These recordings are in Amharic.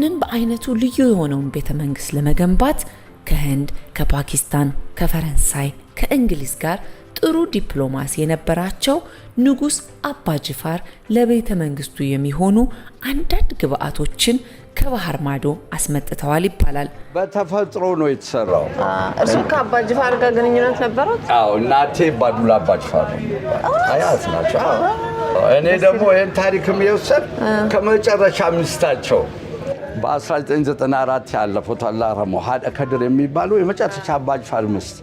ይህንን በአይነቱ ልዩ የሆነውን ቤተ መንግስት ለመገንባት ከህንድ፣ ከፓኪስታን፣ ከፈረንሳይ፣ ከእንግሊዝ ጋር ጥሩ ዲፕሎማሲ የነበራቸው ንጉስ አባ ጅፋር ለቤተ መንግስቱ የሚሆኑ አንዳንድ ግብአቶችን ከባህር ማዶ አስመጥተዋል ይባላል። በተፈጥሮ ነው የተሰራው። እርሱ ከአባ ጅፋር ጋር ግንኙነት ነበሩት? አዎ፣ እናቴ ባዱላ አባ ጅፋር ነው አያት ናቸው። እኔ ደግሞ ይህን ታሪክም የወሰድ ከመጨረሻ ሚስታቸው በ1994 ያለፉት አላህ ረሞ ሀደ ከድር የሚባሉ የመጨረሻ አባ ጅፋር ሚስት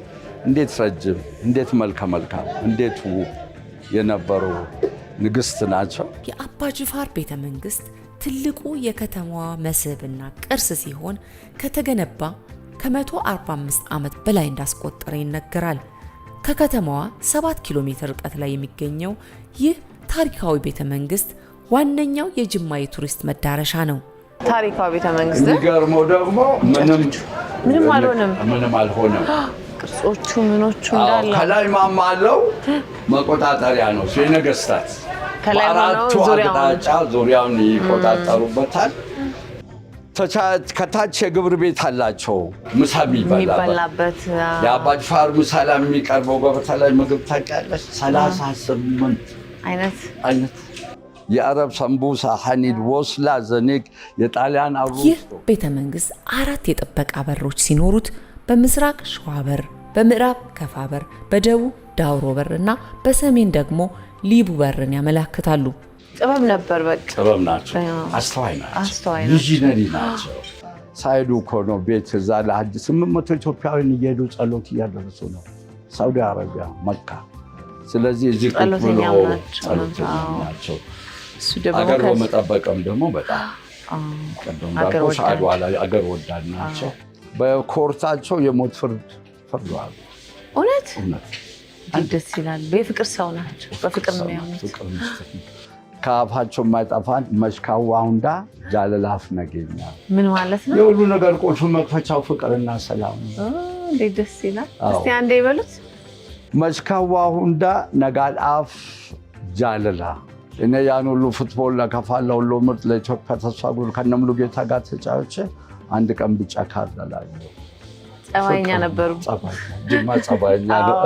እንዴት ረጅም፣ እንዴት መልከ መልካም፣ እንዴት ውብ የነበሩ ንግስት ናቸው። የአባ ጅፋር ቤተ መንግስት ትልቁ የከተማዋ መስህብና ቅርስ ሲሆን ከተገነባ ከ145 ዓመት በላይ እንዳስቆጠረ ይነገራል። ከከተማዋ 7 ኪሎ ሜትር ርቀት ላይ የሚገኘው ይህ ታሪካዊ ቤተ መንግስት ዋነኛው የጅማ የቱሪስት መዳረሻ ነው። ታሪካዊ ቤተ መንግስት የሚገርመው ደግሞ ምንም አልሆነም። ቅርጾቹ ምኖቹ እንዳለ ከላይ ማማ አለው። መቆጣጠሪያ ነው የነገስታት አራቱ አቅጣጫ ዙሪያውን ይቆጣጠሩበታል። ከታች የግብር ቤት አላቸው። ምሳ የሚበላበት የአባ ጅፋር ምሳ ላይ የሚቀርበው ገበታ ላይ ምግብ ታውቂያለሽ? 38 አይነት የአረብ ሰንቡሳ፣ ሐኒድ፣ ወስላ፣ ዘኔግ፣ የጣሊያን አሩስቶ። ይህ ቤተ መንግስት 4 የጥበቃ በሮች ሲኖሩት በምስራቅ ሸዋ በር፣ በምዕራብ ከፋ በር፣ በደቡብ ዳውሮ በር እና በሰሜን ደግሞ ሊቡ በርን ያመላክታሉ። ጥበብ ነበር። በቃ ጥበብ ናቸው። አስተዋይ ናቸው። ቪዥነሪ ናቸው። ሳይዱ እኮ ነው ቤት እዛ ለሐጅ 800 ኢትዮጵያውያን እየሄዱ ጸሎት እያደረሱ ነው ሳውዲ አረቢያ መካ። ስለዚህ እዚህ ጸሎተኛ ናቸው። አገር በመጠበቅም ደግሞ በጣም አገር ወዳድ ናቸው። በኮርታቸው የሞት ፍርድ ፈርደዋል። እውነት ደስ ይላል። የፍቅር ሰው ናቸው። በፍቅር ነው የሚያምኑት። ከአፋቸው የማይጠፋን መሽካዋ ሁንዳ ጃለላፍ ነገኛ ምን ማለት ነው? የሁሉ ነገር ቁልፍ መክፈቻው ፍቅርና ሰላም ነው። እንዴት ደስ ይላል። እስቲ አንዴ ይበሉት። መሽካዋ ሁንዳ ነጋልአፍ ጃለላ። እኔ ያን ሁሉ ፉትቦል ለከፋለ ሁሉ ምርጥ ለኢትዮጵያ ተስፋ ጉል ከነምሉ ጌታ ጋር ተጫውቼ አንድ ቀን ብቻ ካርዳላዩ ጸባይኛ ነበሩ። ጸባይኛ ነው።